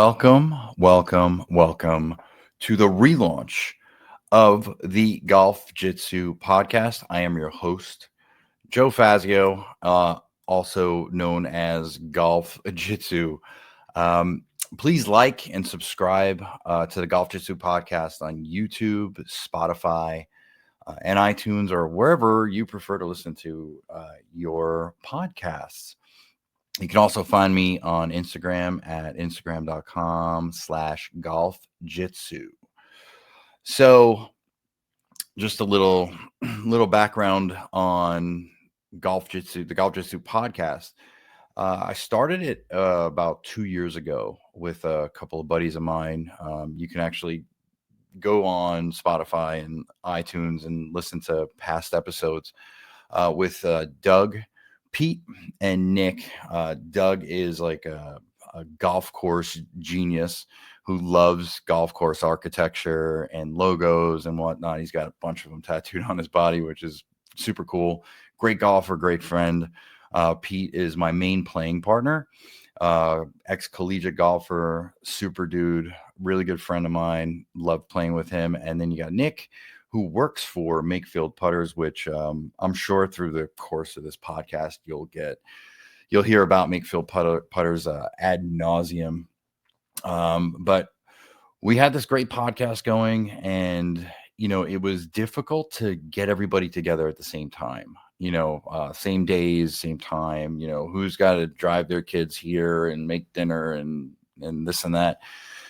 welcome to the relaunch of the GolfJitsu podcast. I am your host, Joe Fazio, also known as GolfJitsu. Um, Please like and subscribe to the GolfJitsu podcast on YouTube, Spotify, and iTunes, or wherever you prefer to listen to your podcasts. You can also find me on Instagram at instagram.com/golfjitsu. So just a little background on GolfJitsu, the GolfJitsu podcast. I started it about 2 years ago with a couple of buddies of mine. You can actually go on Spotify and iTunes and listen to past episodes with Doug, Pete, and Nick. Doug is like a golf course genius who loves golf course architecture and logos and whatnot. He's got a bunch of them tattooed on his body, which is super cool. Great golfer, great friend. Pete is my main playing partner, ex-collegiate golfer, super dude, really good friend of mine. Love playing with him. And then you got Nick, who works for Makefield Putters, which I'm sure through the course of this podcast you'll hear about Makefield Putters ad nauseum. But we had this great podcast going, and it was difficult to get everybody together at the same time. Same days, same time. Who's got to drive their kids here and make dinner and this and that.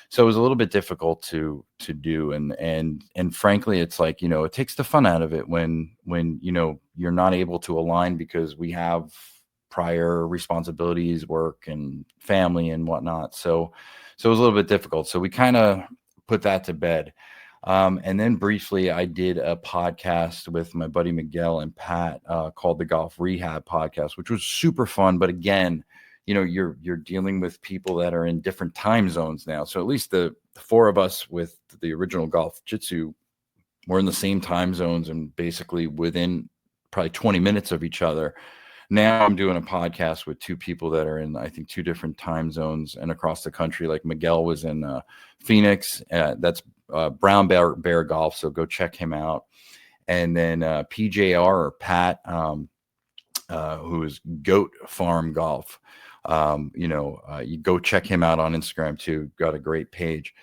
So it was a little bit difficult to do, and frankly, it's like it takes the fun out of it when you're not able to align because we have prior responsibilities, work and family and whatnot. So it was a little bit difficult. So we kind of put that to bed. And then briefly, I did a podcast with my buddy Miguel and Pat called the Golf Rehab Podcast, which was super fun. But again, you're dealing with people that are in different time zones now. So at least the four of us with the original GolfJitsu were in the same time zones and basically within probably 20 minutes of each other. Now I'm doing a podcast with two people that are in, I think, two different time zones and across the country. Like Miguel was in Phoenix. That's Brown Bear Golf. So go check him out. And then PJR or Pat, who is Goat Farm Golf. You go check him out on Instagram too. Got a great page.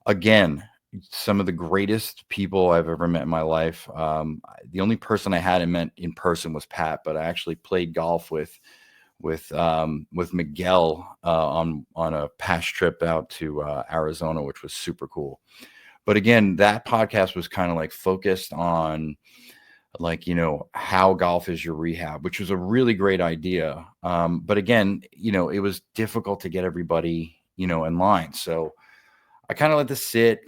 Again, some of the greatest people I've ever met in my life. The only person I hadn't met in person was Pat, but I actually played golf with Miguel on a past trip out to Arizona, which was super cool. But again, that podcast was kind of like focused on how golf is your rehab, which was a really great idea. But again, it was difficult to get everybody, in line. So I kind of let this sit,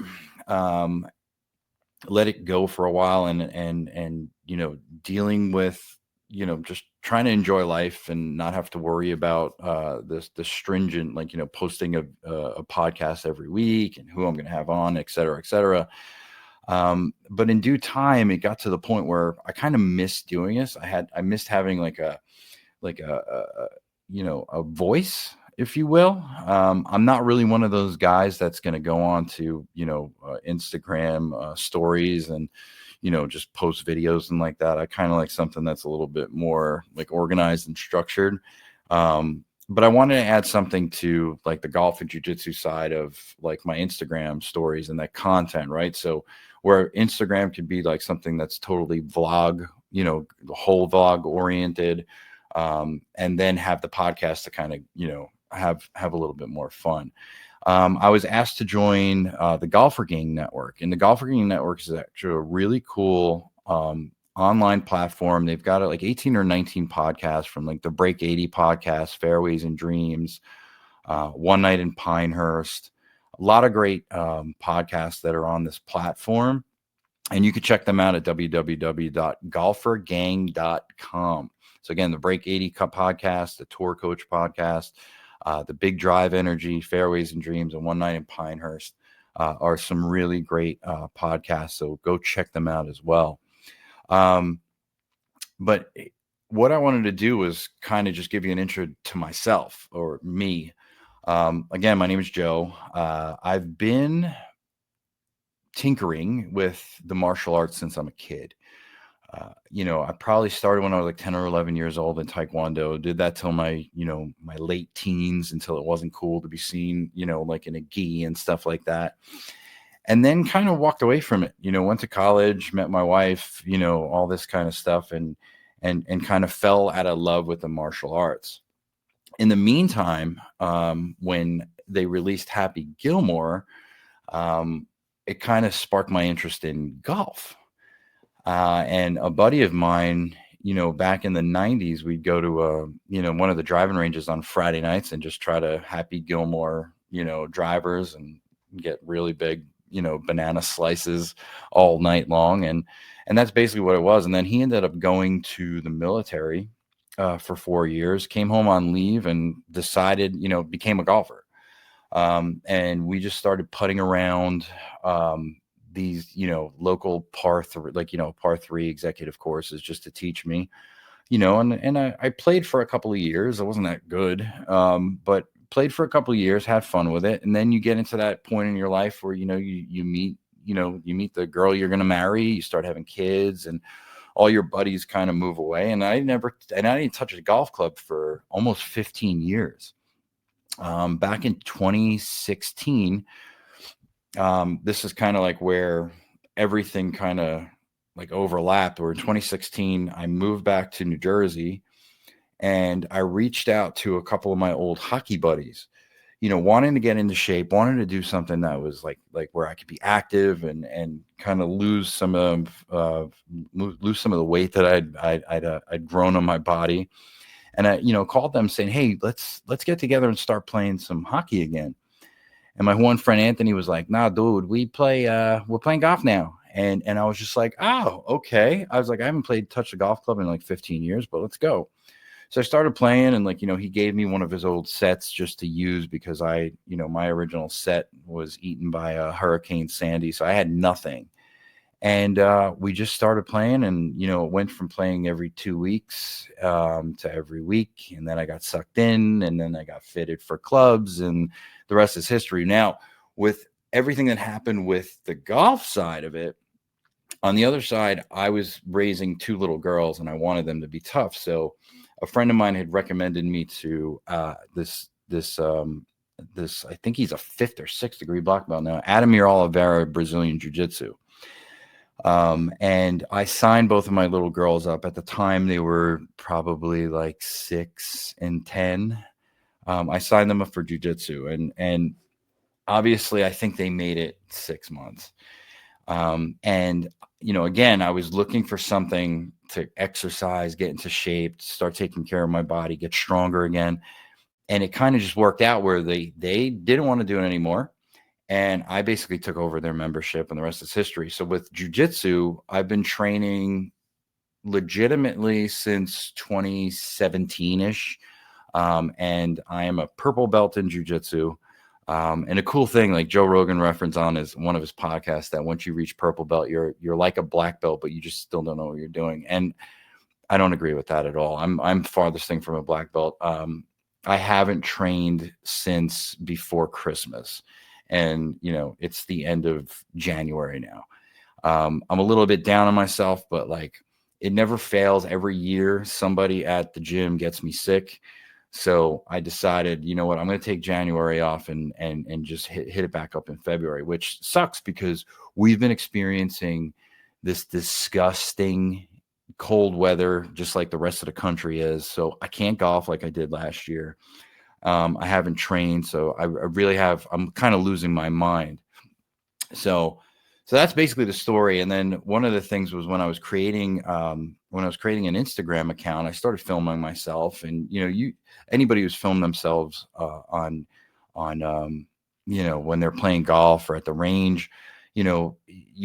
let it go for a while and dealing with, just trying to enjoy life and not have to worry about the stringent, posting a podcast every week and who I'm going to have on, et cetera, et cetera. But in due time, it got to the point where I kind of missed doing this. I missed having a voice, if you will. I'm not really one of those guys that's going to go on to, Instagram stories and, just post videos and like that. I kind of like something that's a little bit more organized and structured. But I wanted to add something to the golf and jiu-jitsu side of my Instagram stories and that content, right? So where Instagram could be something that's totally vlog, the whole vlog oriented, and then have the podcast to kind of, have a little bit more fun. I was asked to join the Golfer Gang Network, and the Golfer Gang Network is actually a really cool online platform. They've got 18 or 19 podcasts from the Break 80 podcast, Fairways and Dreams, One Night in Pinehurst, a lot of great podcasts that are on this platform. And you can check them out at www.golfergang.com. So again, the Break 80 podcast, the Tour Coach podcast, the Big Drive Energy, Fairways and Dreams, and One Night in Pinehurst are some really great podcasts. So go check them out as well. But what I wanted to do was kind of just give you an intro to myself or me. Again, my name is Joe. I've been tinkering with the martial arts since I'm a kid. I probably started when I was like 10 or 11 years old in Taekwondo, did that till my late teens, until it wasn't cool to be seen, like in a gi and stuff like that. And then kind of walked away from it, went to college, met my wife, all this kind of stuff, and kind of fell out of love with the martial arts. In the meantime, when they released Happy Gilmore, um, it kind of sparked my interest in golf. And a buddy of mine, back in the 90s, we'd go to one of the driving ranges on Friday nights and just try to Happy Gilmore, drivers, and get really big, banana slices all night long. And that's basically what it was. And then he ended up going to the military for 4 years, came home on leave, and decided, became a golfer. And we just started putting around these, local par three executive courses, just to teach me, and I played for a couple of years. I wasn't that good, but played for a couple of years, had fun with it. And then you get into that point in your life where, you meet the girl you're going to marry, you start having kids, and all your buddies kind of move away. And I didn't touch a golf club for almost 15 years. Back in 2016, this is kind of like where everything kind of like overlapped. Where in 2016, I moved back to New Jersey, and I reached out to a couple of my old hockey buddies, wanting to get into shape, wanting to do something that was like where I could be active and kind of lose some of the weight that I'd grown on my body. And I, called them saying, "Hey, let's get together and start playing some hockey again." And my one friend Anthony was like, "Nah, dude, we're playing golf now." And I was just like, "Oh, okay." I was like, "I haven't touched a golf club in like 15 years, but let's go." So I started playing, and he gave me one of his old sets just to use, because my original set was eaten by Hurricane Sandy. So I had nothing. And we just started playing, and it went from playing every 2 weeks to every week. And then I got sucked in, and then I got fitted for clubs, and the rest is history. Now, with everything that happened with the golf side of it, on the other side, I was raising two little girls, and I wanted them to be tough. So a friend of mine had recommended me to this I think he's a 5th or 6th degree black belt now, Adamir Oliveira, Brazilian Jiu-Jitsu. And I signed both of my little girls up. At the time, they were probably like 6 and 10. I signed them up for jiu-jitsu, and obviously I think they made it 6 months. And again, I was looking for something to exercise, get into shape, start taking care of my body, get stronger again. And it kind of just worked out where they didn't want to do it anymore. And I basically took over their membership, and the rest is history. So with jiu-jitsu, I've been training legitimately since 2017-ish. And I am a purple belt in jiu-jitsu. And a cool thing, like Joe Rogan referenced on one of his podcasts, that once you reach purple belt, you're like a black belt, but you just still don't know what you're doing. And I don't agree with that at all. I'm farthest thing from a black belt. I haven't trained since before Christmas, and it's the end of January now. I'm a little bit down on myself, but like, it never fails. Every year, somebody at the gym gets me sick. So I decided, you know what, I'm going to take January off and just hit it back up in February, which sucks because we've been experiencing this disgusting cold weather, just like the rest of the country is. So I can't golf like I did last year. I haven't trained, so I'm kind of losing my mind. So that's basically the story. And then one of the things was when I was creating an Instagram account, I started filming myself. And anybody who's filmed themselves on when they're playing golf or at the range, you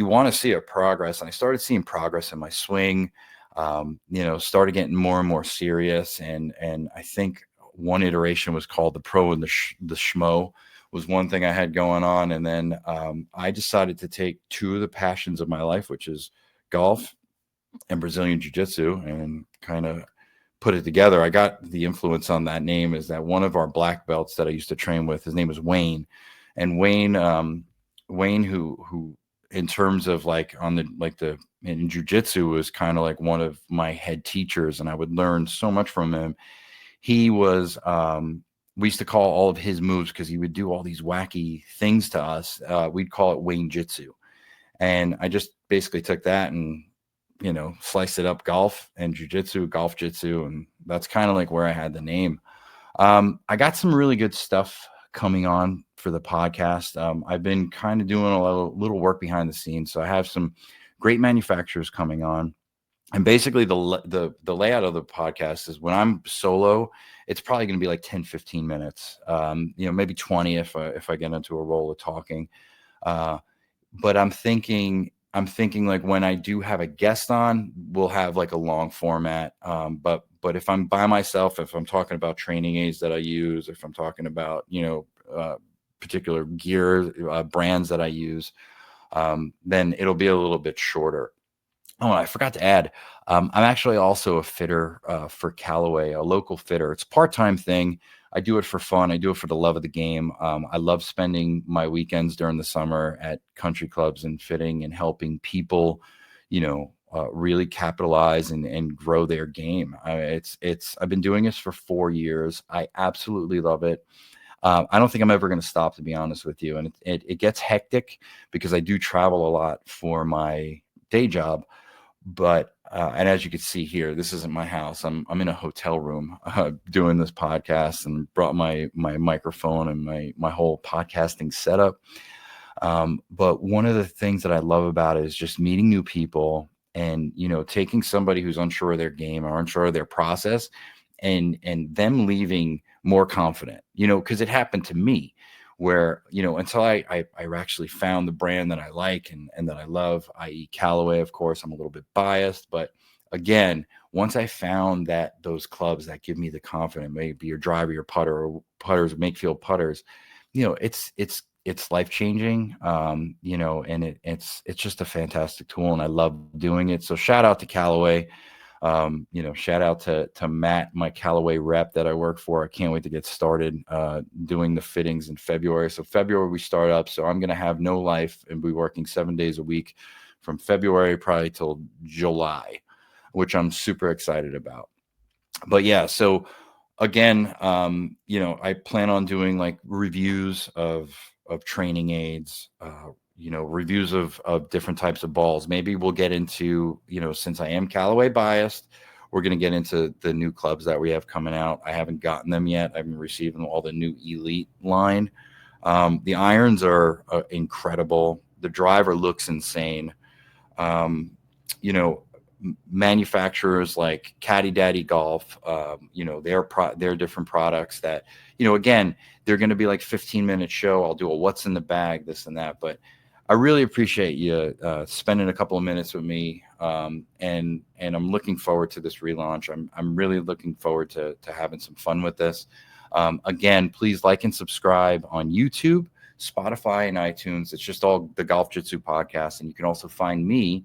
want to see a progress. And I started seeing progress in my swing. Started getting more and more serious. And I think one iteration was called the Pro and the Schmo, was one thing I had going on. And then I decided to take two of the passions of my life, which is golf and Brazilian Jiu-Jitsu, and kind of put it together. I got the influence on that name is that one of our black belts that I used to train with, his name was Wayne, and Wayne, who in terms of like on the like the in jujitsu was kind of like one of my head teachers, and I would learn so much from him. He was we used to call all of his moves because he would do all these wacky things to us. We'd call it Wayne Jitsu, and I just basically took that and sliced it up golf and jujitsu, GolfJitsu, and that's kind of like where I had the name. I got some really good stuff coming on for the podcast. I've been kind of doing a little work behind the scenes, so I have some great manufacturers coming on. And basically the layout of the podcast is when I'm solo, it's probably going to be like 10, 15 minutes, maybe 20 if I get into a role of talking. But I'm thinking like when I do have a guest on, we'll have like a long format. But if I'm by myself, if I'm talking about training aids that I use, if I'm talking about, particular gear brands that I use, then it'll be a little bit shorter. Oh, and I forgot to add, I'm actually also a fitter for Callaway, a local fitter. It's a part-time thing. I do it for fun. I do it for the love of the game. I love spending my weekends during the summer at country clubs and fitting and helping people, really capitalize and grow their game. I've been doing this for 4 years. I absolutely love it. I don't think I'm ever going to stop, to be honest with you. And it gets hectic because I do travel a lot for my day job. But and as you can see here, this isn't my house. I'm in a hotel room doing this podcast, and brought my microphone and my whole podcasting setup. But one of the things that I love about it is just meeting new people, and taking somebody who's unsure of their game or unsure of their process, and them leaving more confident. Because it happened to me, where until I actually found the brand that I like and that I love, i.e. Callaway. Of course, I'm a little bit biased, but again, once I found that those clubs that give me the confidence, maybe your driver, your putter, or putters, Makefield putters, it's life changing. And it's just a fantastic tool, and I love doing it. So shout out to Callaway. Shout out to Matt, my Callaway rep that I work for. I can't wait to get started doing the fittings in February. So February we start up. So I'm going to have no life and be working 7 days a week from February probably till July, which I'm super excited about. But yeah, so again, I plan on doing like reviews of training aids, reviews of different types of balls. Maybe we'll get into, since I am Callaway biased, we're going to get into the new clubs that we have coming out. I haven't gotten them yet. I've been receiving all the new Elite line. The irons are incredible. The driver looks insane. Manufacturers like Caddy Daddy Golf, they're different products that, again, they're going to be like 15-minute show. I'll do a what's in the bag, this and that. But I really appreciate you spending a couple of minutes with me. And I'm looking forward to this relaunch. I'm really looking forward to having some fun with this. Again, please like and subscribe on YouTube, Spotify, and iTunes. It's just all the GolfJitsu podcast. And you can also find me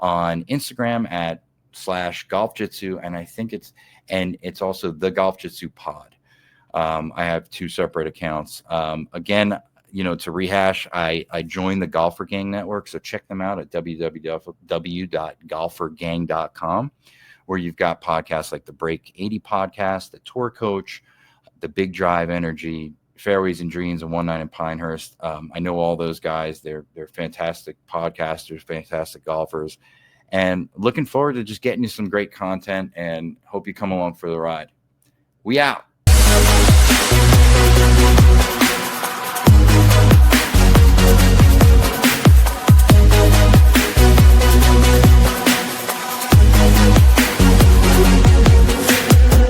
on Instagram at /GolfJitsu. And I think it's also the GolfJitsu pod. I have 2 separate accounts. Again, to rehash, I joined the Golfer Gang Network. So check them out at www.golfergang.com, where you've got podcasts like the Break 80 podcast, the Tour Coach, the Big Drive Energy, Fairways and Dreams, and One Night in Pinehurst. I know all those guys. They're fantastic podcasters, fantastic golfers, and looking forward to just getting you some great content, and hope you come along for the ride. We out.